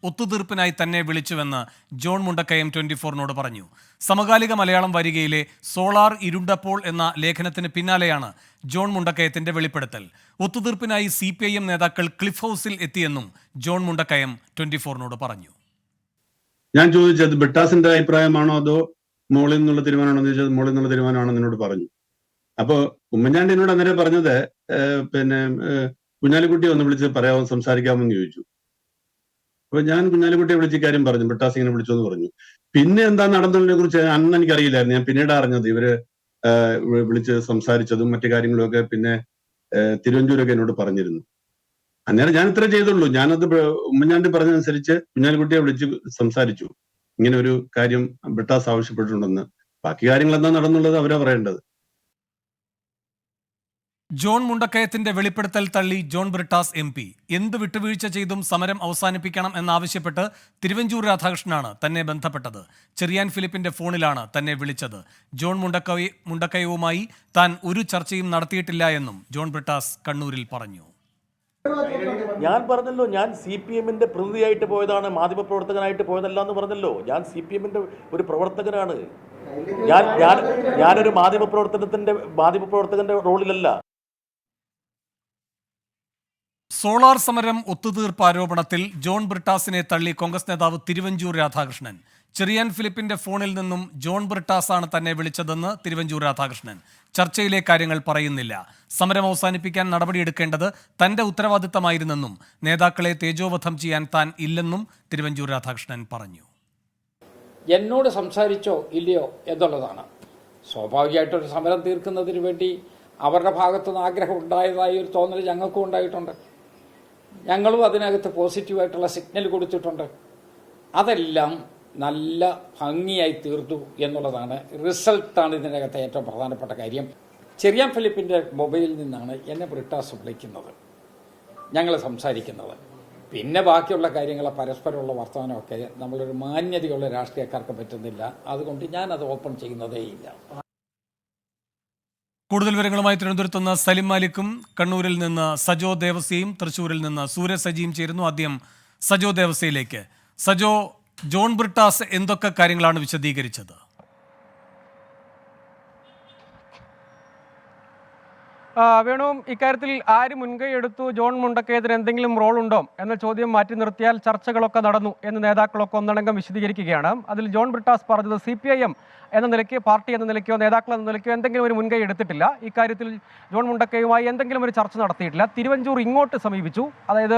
ഒത്തുതീർപ്പിനായി തന്നെ വിളിച്ചുവെന്ന് ജോൺ മുണ്ടക്കയം 24-നോട് പറഞ്ഞു. സമകാലിക മലയാളം വാരികയിലെ സോളാർ ഇരുണ്ടപ്പോൾ എന്ന ലേഖനത്തിന് പിന്നാലെയാണ് ജോൺ മുണ്ടക്കയത്തിന്റെ വെളിപ്പെടുത്തൽ. ഒത്തുതീർപ്പിനായി CPIM നേതാക്കൾ ക്ലിഫ് ഹൗസിൽ എത്തിയെന്നും ജോൺ മുണ്ടക്കയം 24-നോട് പറഞ്ഞു. ഞാൻ ചോദിച്ചത് ബ്രിട്ടാസിന്റെ അഭിപ്രായമാണോ അതോ മോളിൽ നിന്നുള്ള തീരുമാനമാണോ എന്ന് ചോദിച്ചത് മോളിൽ നിന്നുള്ള തീരുമാനമാണോ എന്നോട് പറഞ്ഞു. അപ്പൊ ഉമ്മൻചാണ്ടി എന്നോട് അന്നേരം പറഞ്ഞത് കുഞ്ഞാലിക്കുട്ടി ഒന്ന് വിളിച്ച് പറയാമോ സംസാരിക്കാമോ എന്ന് ചോദിച്ചു. അപ്പൊ ഞാൻ കുഞ്ഞാലിക്കുട്ടിയെ വിളിച്ച് കാര്യം പറഞ്ഞു, ബ്രിട്ടാസ് ഇങ്ങനെ വിളിച്ചു എന്ന് പറഞ്ഞു. പിന്നെ എന്താ നടന്നതിനെ കുറിച്ച് അന്ന് എനിക്കറിയില്ലായിരുന്നു. ഞാൻ പിന്നീട് അറിഞ്ഞത് ഇവര് വിളിച്ച് സംസാരിച്ചതും മറ്റു കാര്യങ്ങളും ഒക്കെ പിന്നെ തിരുവഞ്ചൂരൊക്കെ എന്നോട് പറഞ്ഞിരുന്നു. അന്നേരം ഞാൻ ഇത്ര ചെയ്തുള്ളൂ. ഞാനത് ഉമ്മൻചാണ്ടി പറഞ്ഞതനുസരിച്ച് കുഞ്ഞാലിക്കുട്ടിയെ വിളിച്ച് സംസാരിച്ചു. ഇങ്ങനെ ഒരു കാര്യം ബ്രിട്ടാസ് ആവശ്യപ്പെട്ടിട്ടുണ്ടെന്ന്. ബാക്കി കാര്യങ്ങൾ എന്താ നടന്നുള്ളത് അവരാ പറയേണ്ടത്. ജോൺ മുണ്ടക്കയത്തിന്റെ വെളിപ്പെടുത്തൽ തള്ളി ജോൺ ബ്രിട്ടാസ് MP. എന്ത് വിട്ടുവീഴ്ച ചെയ്തും സമരം അവസാനിപ്പിക്കണം എന്നാവശ്യപ്പെട്ട് തിരുവഞ്ചൂർ രാധാകൃഷ്ണനാണ് തന്നെ ബന്ധപ്പെട്ടത്. ചെറിയാൻ ഫിലിപ്പിന്റെ ഫോണിലാണ് തന്നെ വിളിച്ചത്. ജോൺ മുണ്ടക്കയവുമായി താൻ ഒരു ചർച്ചയും നടത്തിയിട്ടില്ല എന്നും ജോൺ ബ്രിട്ടാസ് കണ്ണൂരിൽ പറഞ്ഞു. ഞാൻ പറഞ്ഞല്ലോ, ഞാൻ CPM-ന്റെ പ്രതിനിധിയായിട്ട് പോയതാണ്, മാധ്യമപ്രവർത്തകനായിട്ട് പോയതല്ല എന്ന് പറഞ്ഞല്ലോ. ഞാൻ CPM-ന്റെ ഒരു പ്രവർത്തകനാണ്. ഞാനൊരു മാധ്യമപ്രവർത്തകന്റെ റോളിലല്ല. സോളാർ സമരം ഒത്തുതീർപ്പ് ആരോപണത്തിൽ ജോൺ ബ്രിട്ടാസിനെ തള്ളി കോൺഗ്രസ് നേതാവ് തിരുവഞ്ചൂർ രാധാകൃഷ്ണൻ. ചെറിയാൻ ഫിലിപ്പിന്റെ ഫോണിൽ നിന്നും ജോൺ ബ്രിട്ടാസാണ് തന്നെ വിളിച്ചതെന്ന് തിരുവഞ്ചൂർ രാധാകൃഷ്ണൻ. ചർച്ചയിലെ കാര്യങ്ങൾ പറയുന്നില്ല. സമരം അവസാനിപ്പിക്കാൻ നടപടിയെടുക്കേണ്ടത് തന്റെ ഉത്തരവാദിത്തമായിരുന്നെന്നും നേതാക്കളെ തേജോവധം ചെയ്യാൻ താൻ ഇല്ലെന്നും തിരുവഞ്ചൂർ രാധാകൃഷ്ണൻ പറഞ്ഞു. എന്നോട് സംസാരിച്ചോ ഇല്ലയോ എന്നുള്ളതാണ്. സ്വാഭാവികമായിട്ടൊരു സമരം തീർക്കുന്നതിന് വേണ്ടി അവരുടെ ഭാഗത്തുനിന്ന് ആഗ്രഹം ഉണ്ടായതായി ഒരു തോന്നൽ ഞങ്ങൾക്കും ഉണ്ടായിട്ടുണ്ട്. ഞങ്ങളും അതിനകത്ത് പോസിറ്റീവായിട്ടുള്ള സിഗ്നൽ കൊടുത്തിട്ടുണ്ട്. അതെല്ലാം നല്ല ഭംഗിയായി തീർത്തു എന്നുള്ളതാണ്, റിസൾട്ടാണ് ഇതിനകത്ത് ഏറ്റവും പ്രധാനപ്പെട്ട കാര്യം. ചെറിയാൻ ഫിലിപ്പിൻ്റെ മൊബൈലിൽ നിന്നാണ് എന്നെ ബ്രിട്ടാസ് വിളിക്കുന്നത്, ഞങ്ങൾ സംസാരിക്കുന്നത്. പിന്നെ ബാക്കിയുള്ള കാര്യങ്ങൾ പരസ്പരമുള്ള വർത്തമാനമൊക്കെ നമ്മളൊരു മാന്യതയുള്ള രാഷ്ട്രീയക്കാർക്ക് പറ്റുന്നില്ല. അതുകൊണ്ട് ഞാനത് ഓപ്പൺ ചെയ്യുന്നതേയില്ല. കൂടുതൽ വിവരങ്ങളുമായി തിരുവനന്തപുരത്ത് നിന്ന് സലിം മാലിക്കും കണ്ണൂരിൽ നിന്ന് സജോ ദേവസ്യയും തൃശ്ശൂരിൽ നിന്ന് സൂരജ് സജിയും ചേരുന്നു. ആദ്യം സജോ ദേവസ്യയിലേക്ക്. സജോ, ജോൺ ബ്രിട്ടാസ് എന്തൊക്കെ കാര്യങ്ങളാണ് വിശദീകരിച്ചത്? വേണു, ഇക്കാര്യത്തിൽ ആര് മുൻകൈ എടുത്തു, ജോൺ മുണ്ടക്കയത്തിന് എന്തെങ്കിലും റോൾ ഉണ്ടോ എന്ന ചോദ്യം മാറ്റി നിർത്തിയാൽ ചർച്ചകളൊക്കെ നടന്നു എന്ന് നേതാക്കളൊക്കെ ഒന്നടങ്കം വിശദീകരിക്കുകയാണ്. അതിൽ ജോൺ ബ്രിട്ടാസ് പറഞ്ഞത് CPIM എന്ന നിലയ്ക്ക്, പാർട്ടി എന്ന നിലയ്ക്കോ നേതാക്കൾ എന്ന നിലയ്ക്കോ എന്തെങ്കിലും ഒരു മുൻകൈ എടുത്തിട്ടില്ല. ഇക്കാര്യത്തിൽ ജോൺ മുണ്ടക്കയുമായി എന്തെങ്കിലും ഒരു ചർച്ച നടത്തിയിട്ടില്ല. തിരുവഞ്ചൂർ ഇങ്ങോട്ട് സമീപിച്ചു, അതായത്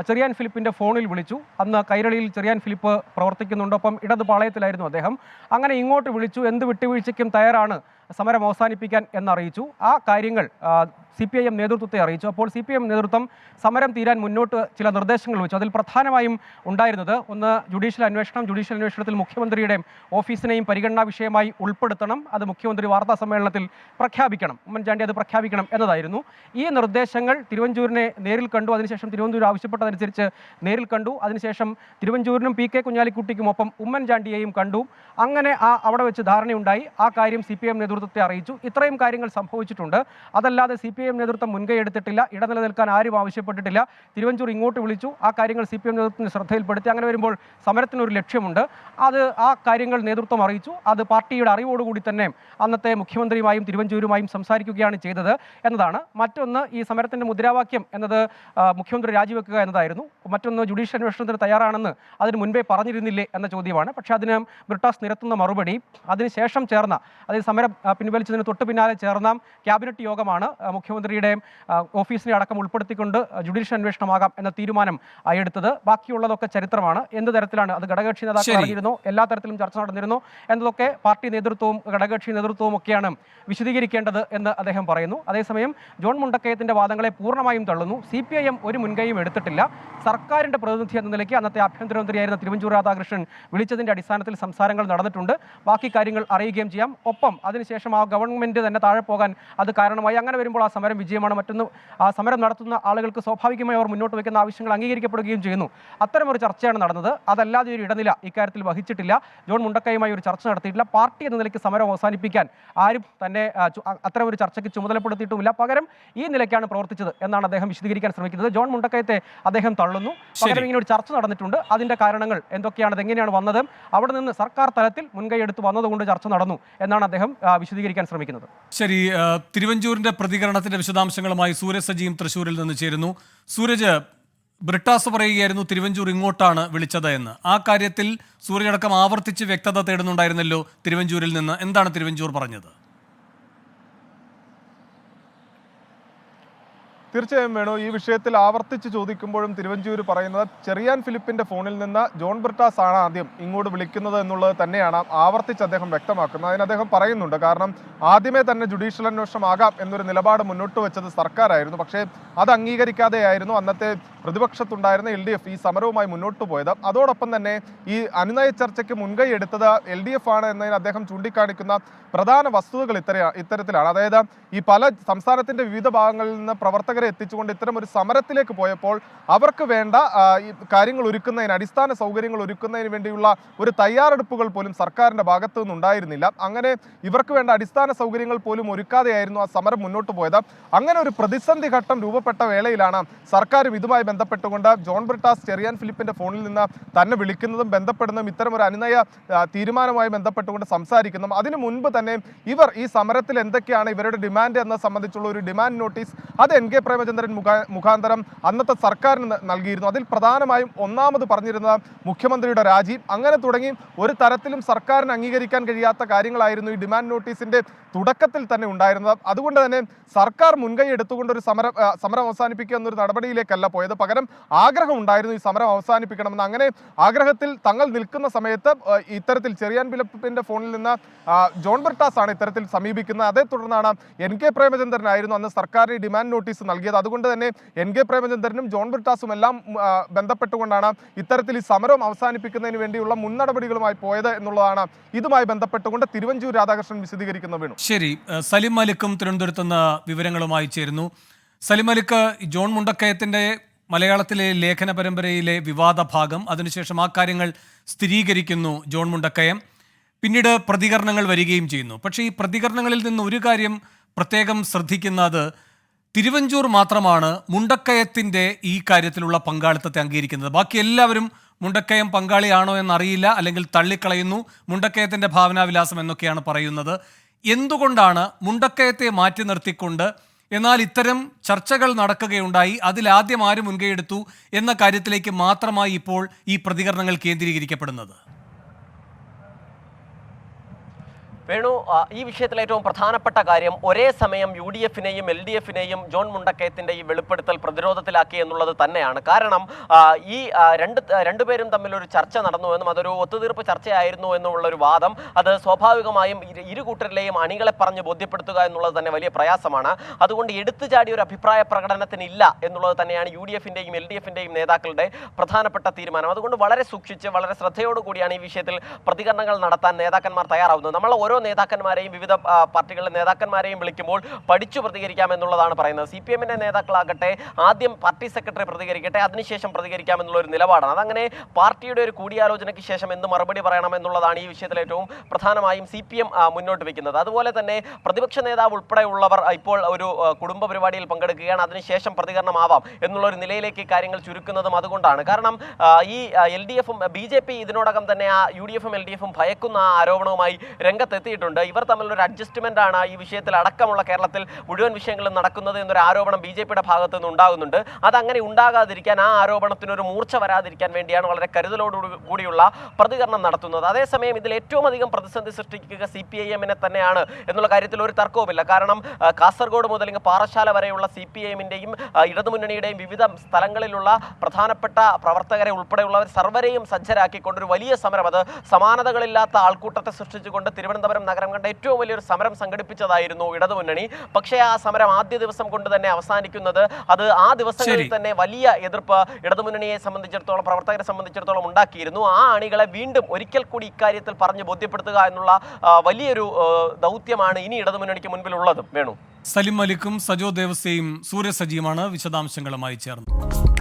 ചെറിയാൻ ഫിലിപ്പിന്റെ ഫോണിൽ വിളിച്ചു. അന്ന് കൈരളിയിൽ ചെറിയാൻ ഫിലിപ്പ് പ്രവർത്തിക്കുന്നുണ്ട്, ഒപ്പം ഇടത് പാളയത്തിലായിരുന്നു അദ്ദേഹം. അങ്ങനെ ഇങ്ങോട്ട് വിളിച്ചു, എന്ത് വിട്ടുവീഴ്ചയ്ക്കും തയ്യാറാണ് സമരം അവസാനിപ്പിക്കാൻ എന്നറിയിച്ചു. ആ കാര്യങ്ങൾ CPIM നേതൃത്വത്തെ അറിയിച്ചു. അപ്പോൾ CPIM നേതൃത്വം സമരം തീരാൻ മുന്നോട്ട് ചില നിർദ്ദേശങ്ങൾ വെച്ചു. അതിൽ പ്രധാനമായും ഉണ്ടായിരുന്നത് ഒന്ന്, ജുഡീഷ്യൽ അന്വേഷണത്തിൽ മുഖ്യമന്ത്രിയുടെ ഓഫീസിനെയും പരിഗണനാ വിഷയമായി ഉൾപ്പെടുത്തണം, അത് മുഖ്യമന്ത്രി വാർത്താ സമ്മേളനത്തിൽ പ്രഖ്യാപിക്കണം, ഉമ്മൻചാണ്ടി അത് പ്രഖ്യാപിക്കണം എന്നതായിരുന്നു. ഈ നിർദ്ദേശങ്ങൾ തിരുവഞ്ചൂരിനെ നേരിൽ കണ്ടു. അതിനുശേഷം തിരുവഞ്ചൂർ ആവശ്യപ്പെട്ടതനുസരിച്ച് നേരിൽ കണ്ടു. അതിനുശേഷം തിരുവഞ്ചൂരിനും PK കുഞ്ഞാലിക്കുട്ടിക്കും ഒപ്പം ഉമ്മൻചാണ്ടിയെയും കണ്ടു. അങ്ങനെ അവിടെ വെച്ച് ധാരണയുണ്ടായി. ആ കാര്യം CPIM നേതൃത്വത്തെ അറിയിച്ചു. ഇത്രയും കാര്യങ്ങൾ സംഭവിച്ചിട്ടുണ്ട്. അതല്ലാതെ CPIM നേതൃത്വം മുൻകൈ എടുത്തിട്ടില്ല, ഇടനിലനിൽക്കാൻ ആരും ആവശ്യപ്പെട്ടിട്ടില്ല. തിരുവഞ്ചൂർ ഇങ്ങോട്ട് വിളിച്ചു, ആ കാര്യങ്ങൾ CPIM നേതൃത്വത്തിന് ശ്രദ്ധയിൽപ്പെടുത്തി. അങ്ങനെ വരുമ്പോൾ സമരത്തിനൊരു ലക്ഷ്യമുണ്ട്, ആ കാര്യങ്ങൾ നേതൃത്വം അറിയിച്ചു. അത് പാർട്ടിയുടെ അറിവോടുകൂടി തന്നെ അന്നത്തെ മുഖ്യമന്ത്രിയുമായും തിരുവഞ്ചൂരുമായും സംസാരിക്കുകയാണ് ചെയ്തത് എന്നതാണ്. മറ്റൊന്ന്, ഈ സമരത്തിന്റെ മുദ്രാവാക്യം എന്നത് മുഖ്യമന്ത്രി രാജിവെക്കുക എന്നതായിരുന്നു. മറ്റൊന്ന്, ജുഡീഷ്യൽ അന്വേഷണത്തിന് തയ്യാറാണെന്ന് അതിന് മുൻപേ പറഞ്ഞിരുന്നില്ലേ എന്ന ചോദ്യമാണ്. പക്ഷേ അതിന് ബ്രിട്ടാസ് നിരത്തുന്ന മറുപടി അതിനുശേഷം ചേർന്ന, അതായത് സമരം പിൻവലിച്ചതിന് തൊട്ട് പിന്നാലെ ചേർന്ന ക്യാബിനറ്റ് യോഗമാണ് മുഖ്യമന്ത്രിയുടെ ഓഫീസിനെ അടക്കം ഉൾപ്പെടുത്തിക്കൊണ്ട് ജുഡീഷ്യൽ അന്വേഷണമാകാം എന്ന തീരുമാനം എടുത്തത്. ബാക്കിയുള്ളതൊക്കെ ചരിത്രമാണ്. എന്ത് തരത്തിലാണ് അത് ഘടകകക്ഷി നേതാക്കൾ അറിഞ്ഞിരുന്നോ, എല്ലാ തരത്തിലും ചർച്ച നടന്നിരുന്നോ എന്നതൊക്കെ പാർട്ടി നേതൃത്വവും ഘടകകക്ഷി നേതൃത്വവും ഒക്കെയാണ് വിശദീകരിക്കേണ്ടത് എന്ന് അദ്ദേഹം പറയുന്നു. അതേസമയം ജോൺ മുണ്ടക്കയത്തിന്റെ വാദങ്ങളെ പൂർണ്ണമായും തള്ളുന്നു. CPIM ഒരു മുൻകൈയും എടുത്തിട്ടില്ല. സർക്കാരിന്റെ പ്രതിനിധി എന്ന നിലയ്ക്ക് അന്നത്തെ ആഭ്യന്തരമന്ത്രിയായിരുന്ന തിരുവഞ്ചൂർ രാധാകൃഷ്ണൻ വിളിച്ചതിന്റെ അടിസ്ഥാനത്തിൽ സംസാരങ്ങൾ നടന്നിട്ടുണ്ട്. ബാക്കി കാര്യങ്ങൾ അറിയുകയും ചെയ്യാം. ഒപ്പം അതിനുശേഷം അതിനുശേഷം ആ ഗവൺമെന്റ് തന്നെ താഴെ പോകാൻ അത് കാരണമായി. അങ്ങനെ വരുമ്പോൾ ആ സമരം വിജയമാണ്. മറ്റൊന്ന് ആ സമരം നടത്തുന്ന ആളുകൾക്ക് സ്വാഭാവികമായി അവർ മുന്നോട്ട് വയ്ക്കുന്ന ആവശ്യങ്ങൾ അംഗീകരിക്കപ്പെടുകയും ചെയ്യുന്നു. അത്തരമൊരു ചർച്ചയാണ് നടന്നത്. അതല്ലാതെ ഒരു ഇടനില ഇക്കാര്യത്തിൽ വഹിച്ചിട്ടില്ല. ജോൺ മുണ്ടക്കയുമായി ഒരു ചർച്ച നടത്തിയിട്ടില്ല. പാർട്ടി എന്ന നിലയ്ക്ക് സമരം അവസാനിപ്പിക്കാൻ ആരും തന്നെ അത്തരമൊരു ചർച്ചയ്ക്ക് ചുമതലപ്പെടുത്തിയിട്ടുമില്ല. പകരം ഈ നിലയ്ക്കാണ് പ്രവർത്തിച്ചത് എന്നാണ് അദ്ദേഹം വിശദീകരിക്കാൻ ശ്രമിക്കുന്നത്. ജോൺ മുണ്ടക്കയത്തെ അദ്ദേഹം തള്ളുന്നു. പകരം ഇങ്ങനെ ഒരു ചർച്ച നടന്നിട്ടുണ്ട്. അതിന്റെ കാരണങ്ങൾ എന്തൊക്കെയാണ്, അതെങ്ങനെയാണ് വന്നത്, അവിടെ നിന്ന് സർക്കാർ തലത്തിൽ മുൻകൈയെടുത്ത് വന്നതുകൊണ്ട് ചർച്ച നടന്നു എന്നാണ് അദ്ദേഹം വിശദീകരിക്കാൻ ശ്രമിക്കുന്നത്. ശരി, തിരുവഞ്ചൂരിന്റെ പ്രതികരണത്തിന്റെ വിശദാംശങ്ങളുമായി സൂരജ് സജിയും തൃശ്ശൂരിൽ നിന്ന് ചേരുന്നു. സൂരജ്, ബ്രിട്ടാസ് പറയുകയായിരുന്നു തിരുവഞ്ചൂർ ഇങ്ങോട്ടാണ് വിളിച്ചത് എന്ന്. ആ കാര്യത്തിൽ സൂരജ് അടക്കം ആവർത്തിച്ച് വ്യക്തത തേടുന്നുണ്ടായിരുന്നല്ലോ തിരുവഞ്ചൂരിൽ നിന്ന്. എന്താണ് തിരുവഞ്ചൂർ പറഞ്ഞത്? തീർച്ചയായും വേണു, ഈ വിഷയത്തിൽ ആവർത്തിച്ച് ചോദിക്കുമ്പോഴും തിരുവഞ്ചൂർ പറയുന്നത് ചെറിയാൻ ഫിലിപ്പിന്റെ ഫോണിൽ നിന്ന് ജോൺ ബ്രിട്ടാസ് ആണ് ആദ്യം ഇങ്ങോട്ട് വിളിക്കുന്നത് എന്നുള്ളത് തന്നെയാണ് ആവർത്തിച്ച് അദ്ദേഹം വ്യക്തമാക്കുന്നത്. അതിന് അദ്ദേഹം പറയുന്നുണ്ട്, കാരണം ആദ്യമേ തന്നെ ജുഡീഷ്യൽ അന്വേഷണമാകാം എന്നൊരു നിലപാട് മുന്നോട്ട് വെച്ചത് സർക്കാരായിരുന്നു. പക്ഷേ അത് അംഗീകരിക്കാതെയായിരുന്നു അന്നത്തെ പ്രതിപക്ഷത്തുണ്ടായിരുന്ന LDF ഈ സമരവുമായി മുന്നോട്ട് പോയത്. അതോടൊപ്പം തന്നെ ഈ അനുനയ ചർച്ചയ്ക്ക് മുൻകൈ എടുത്തത് LDF ആണ് എന്നതിന് അദ്ദേഹം ചൂണ്ടിക്കാണിക്കുന്ന പ്രധാന വസ്തുതകൾ ഇത്തരത്തിലാണ്. അതായത് ഈ പല സംസ്ഥാനത്തിന്റെ വിവിധ ഭാഗങ്ങളിൽ നിന്ന് പ്രവർത്തകരെ എത്തിച്ചുകൊണ്ട് ഇത്തരം ഒരു സമരത്തിലേക്ക് പോയപ്പോൾ അവർക്ക് വേണ്ട ഈ കാര്യങ്ങൾ ഒരുക്കുന്നതിന്, അടിസ്ഥാന സൗകര്യങ്ങൾ ഒരുക്കുന്നതിന് വേണ്ടിയുള്ള ഒരു തയ്യാറെടുപ്പുകൾ പോലും സർക്കാരിന്റെ ഭാഗത്തു നിന്നുണ്ടായിരുന്നില്ല. അങ്ങനെ ഇവർക്ക് വേണ്ട അടിസ്ഥാന സൗകര്യങ്ങൾ പോലും ഒരുക്കാതെയായിരുന്നു ആ സമരം മുന്നോട്ട് പോയത്. അങ്ങനെ ഒരു പ്രതിസന്ധി ഘട്ടം രൂപപ്പെട്ട വേളയിലാണ് സർക്കാരും ഇതുമായി ബന്ധപ്പെട്ടുകൊണ്ട് ജോൺ ബ്രിട്ടാസ് ചെറിയാൻ ഫിലിപ്പിന്റെ ഫോണിൽ നിന്ന് തന്നെ വിളിക്കുന്നതും ബന്ധപ്പെടുന്നതും ഇത്തരം ഒരു അനുനയ തീരുമാനവുമായി ബന്ധപ്പെട്ടുകൊണ്ട് സംസാരിക്കുന്നതും. അതിനു മുൻപ് തന്നെ ഇവർ ഈ സമരത്തിൽ എന്തൊക്കെയാണ് ഇവരുടെ ഡിമാൻഡ് എന്നത് സംബന്ധിച്ചുള്ള ഒരു ഡിമാൻഡ് നോട്ടീസ് അത് NK പ്രേമചന്ദ്രൻ മുഖാന്തരം അന്നത്തെ സർക്കാരിന് നൽകിയിരുന്നു. അതിൽ പ്രധാനമായും ഒന്നാമത് പറഞ്ഞിരുന്നത് മുഖ്യമന്ത്രിയുടെ രാജി. അങ്ങനെ തുടങ്ങി ഒരു തരത്തിലും സർക്കാരിന് അംഗീകരിക്കാൻ കഴിയാത്ത കാര്യങ്ങളായിരുന്നു ഈ ഡിമാൻഡ് നോട്ടീസിന്റെ തുടക്കത്തിൽ തന്നെ ഉണ്ടായിരുന്നത്. അതുകൊണ്ട് തന്നെ സർക്കാർ മുൻകൈ എടുത്തുകൊണ്ട് ഒരു സമരം അവസാനിപ്പിക്കുക എന്നൊരു നടപടിയിലേക്കല്ല പോയത്. പകരം ആഗ്രഹം ഉണ്ടായിരുന്നു ഈ സമരം അവസാനിപ്പിക്കണമെന്ന്. അങ്ങനെ ആഗ്രഹത്തിൽ തങ്ങൾ നിൽക്കുന്ന സമയത്ത് ഇത്തരത്തിൽ ചെറിയാൻ ഫിലിപ്പിന്റെ ഫോണിൽ നിന്ന് ജോൺ ബ്രിട്ടാസ് ആണ് ഇത്തരത്തിൽ സമീപിക്കുന്നത്. അതേ തുടർന്നാണ് NK പ്രേമചന്ദ്രനായിരുന്നു അന്ന് സർക്കാരിന് ഡിമാൻഡ് നോട്ടീസ് നൽകിയത്. അതുകൊണ്ട് തന്നെ NK പ്രേമചന്ദ്രനും ജോൺ ബ്രിട്ടാസും എല്ലാം ബന്ധപ്പെട്ടുകൊണ്ടാണ് ഇത്തരത്തിൽ ഈ സമരം അവസാനിപ്പിക്കുന്നതിന് വേണ്ടിയുള്ള മുൻനടപടികളുമായി പോയത് എന്നുള്ളതാണ് ഇതുമായി ബന്ധപ്പെട്ടുകൊണ്ട് തിരുവഞ്ചൂർ രാധാകൃഷ്ണൻ വിശദീകരിക്കുന്നത്. വേണു, ശരി, സലിം മലിക്കും തിരുവനന്തപുരത്ത് നിന്ന് വിവരങ്ങളുമായി ചേരുന്നു. സലിം മലിക്ക്, ജോൺ മുണ്ടക്കയത്തിന്റെ മലയാളത്തിലെ ലേഖന പരമ്പരയിലെ വിവാദ ഭാഗം, അതിനുശേഷം ആ കാര്യങ്ങൾ സ്ഥിരീകരിക്കുന്നു ജോൺ മുണ്ടക്കയം. പിന്നീട് പ്രതികരണങ്ങൾ വരികയും ചെയ്യുന്നു. പക്ഷേ ഈ പ്രതികരണങ്ങളിൽ നിന്ന് ഒരു കാര്യം പ്രത്യേകം ശ്രദ്ധിക്കുന്നത്, തിരുവഞ്ചൂർ മാത്രമാണ് മുണ്ടക്കയത്തിൻ്റെ ഈ കാര്യത്തിലുള്ള പങ്കാളിത്തത്തെ അംഗീകരിക്കുന്നത്. ബാക്കി എല്ലാവരും മുണ്ടക്കയം പങ്കാളിയാണോ എന്നറിയില്ല, അല്ലെങ്കിൽ തള്ളിക്കളയുന്നു, മുണ്ടക്കയത്തിൻ്റെ ഭാവനാവിലാസം എന്നൊക്കെയാണ് പറയുന്നത്. എന്തുകൊണ്ടാണ് മുണ്ടക്കയത്തെ മാറ്റി നിർത്തിക്കൊണ്ട് എന്നാൽ ഇത്തരം ചർച്ചകൾ നടക്കുകയുണ്ടായി, അതിലാദ്യം ആര് മുൻകൈയെടുത്തു എന്ന കാര്യത്തിലേക്ക് മാത്രമായി ഇപ്പോൾ ഈ പ്രതികരണങ്ങൾ കേന്ദ്രീകരിക്കപ്പെടുന്നത്? വേണു, ഈ വിഷയത്തിൽ ഏറ്റവും പ്രധാനപ്പെട്ട കാര്യം, ഒരേ സമയം UDF-നെയും LDF-നെയും ജോൺ മുണ്ടക്കയത്തിന്റെ ഈ വെളിപ്പെടുത്തൽ പ്രതിരോധത്തിലാക്കി എന്നുള്ളത് തന്നെയാണ്. കാരണം ഈ രണ്ടുപേരും തമ്മിൽ ഒരു ചർച്ച നടന്നുവെന്നും അതൊരു ഒത്തുതീർപ്പ് ചർച്ചയായിരുന്നു എന്നുള്ളൊരു വാദം, അത് സ്വാഭാവികമായും ഇരു കൂട്ടരിലെയും അണികളെ പറഞ്ഞ് ബോധ്യപ്പെടുത്തുക എന്നുള്ളത് തന്നെ വലിയ പ്രയാസമാണ്. അതുകൊണ്ട് എടുത്തുചാടി ഒരു അഭിപ്രായ പ്രകടനത്തിനില്ല എന്നുള്ളത് തന്നെയാണ് UDF-ന്റെയും LDF-ന്റെയും നേതാക്കളുടെ പ്രധാനപ്പെട്ട തീരുമാനം. അതുകൊണ്ട് വളരെ സൂക്ഷിച്ച്, വളരെ ശ്രദ്ധയോടുകൂടിയാണ് ഈ വിഷയത്തിൽ പ്രതികരണങ്ങൾ നടത്താൻ നേതാക്കന്മാർ തയ്യാറാവുന്നത്. നമ്മൾ ഓരോ നേതാക്കന്മാരെയും, വിവിധ പാർട്ടികളിലെ നേതാക്കന്മാരെയും വിളിക്കുമ്പോൾ പഠിച്ചു പ്രതികരിക്കാം എന്നുള്ളതാണ് പറയുന്നത്. CPM-ന്റെ നേതാക്കളാകട്ടെ ആദ്യം പാർട്ടി സെക്രട്ടറി പ്രതികരിക്കട്ടെ, അതിനുശേഷം പ്രതികരിക്കാം എന്നുള്ളൊരു നിലപാടാണ്. അതങ്ങനെ പാർട്ടിയുടെ ഒരു കൂടിയാലോചനയ്ക്ക് ശേഷം എന്ത് മറുപടി പറയണം എന്നുള്ളതാണ് ഈ വിഷയത്തിൽ ഏറ്റവും പ്രധാനമായും CPM മുന്നോട്ട് വയ്ക്കുന്നത്. അതുപോലെ തന്നെ പ്രതിപക്ഷ നേതാവ് ഉൾപ്പെടെയുള്ളവർ ഇപ്പോൾ ഒരു കുടുംബ പരിപാടിയിൽ പങ്കെടുക്കുകയാണ്, അതിനുശേഷം പ്രതികരണമാവാം എന്നുള്ളൊരു നിലയിലേക്ക് കാര്യങ്ങൾ ചുരുക്കുന്നതും അതുകൊണ്ടാണ്. കാരണം ഈ LDF-ഉം BJP ഇതിനോടകം തന്നെ ആ UDF-ഉം LDF-ഉം ഭയക്കുന്ന ആ ആരോപണവുമായി രംഗത്തെത്തിയിട്ടുണ്ട്. ഇവർ തമ്മിലൊരു അഡ്ജസ്റ്റ്മെന്റ് ആണ് ഈ വിഷയത്തിൽ അടക്കമുള്ള കേരളത്തിൽ മുഴുവൻ വിഷയങ്ങളും നടക്കുന്നത് എന്നൊരു ആരോപണം BJP-യുടെ ഭാഗത്തു നിന്ന് ഉണ്ടാകുന്നുണ്ട്. അതങ്ങനെ ഉണ്ടാകാതിരിക്കാൻ, ആ ആരോപണത്തിനൊരു മൂർച്ച വരാതിരിക്കാൻ വേണ്ടിയാണ് വളരെ കരുതലോടുകൂടിയുള്ള പ്രതികരണം നടത്തുന്നത്. അതേസമയം ഇതിൽ ഏറ്റവും അധികം പ്രതിസന്ധി സൃഷ്ടിക്കുക CPIM-നെ തന്നെയാണ് എന്നുള്ള കാര്യത്തിൽ ഒരു തർക്കവുമില്ല. കാരണം കാസർഗോഡ് മുതൽ പാറശാല വരെയുള്ള CPIM-ന്റെയും ഇടതുമുന്നണിയുടെയും വിവിധ സ്ഥലങ്ങളിലുള്ള പ്രധാനപ്പെട്ട പ്രവർത്തകരെ ഉൾപ്പെടെയുള്ളവർ സർവരെയും സജ്ജരാക്കിക്കൊണ്ട് ഒരു വലിയ സമരം, അത് സമാനതകളില്ലാത്ത ആൾക്കൂട്ടത്തെ സൃഷ്ടിച്ചുകൊണ്ട് തിരുവനന്തപുരം തിരുവനന്തപുരം നഗരം കണ്ട ഏറ്റവും വലിയൊരു സമരം സംഘടിപ്പിച്ചതായിരുന്നു ഇടതുമുന്നണി. പക്ഷേ ആ സമരം ആദ്യ ദിവസം കൊണ്ട് തന്നെ അവസാനിക്കുന്നത് അത് ആ ദിവസങ്ങളിൽ തന്നെ വലിയ എതിർപ്പ് ഇടതുമുന്നണിയെ സംബന്ധിച്ചിടത്തോളം, പ്രവർത്തകരെ സംബന്ധിച്ചിടത്തോളം ഉണ്ടാക്കിയിരുന്നു. ആ അണികളെ വീണ്ടും ഒരിക്കൽ കൂടി ഇക്കാര്യത്തിൽ പറഞ്ഞ് ബോധ്യപ്പെടുത്തുക എന്നുള്ള വലിയൊരു ദൗത്യമാണ് ഇനി ഇടതുമുന്നണിക്ക് മുൻപിലുള്ളത്. വേണു, സലിം മലിക്കും സജോ ദേവസ്യയും സൂര്യസജിയുമാണ് വിശദാംശങ്ങളുമായി ചേർന്നത്.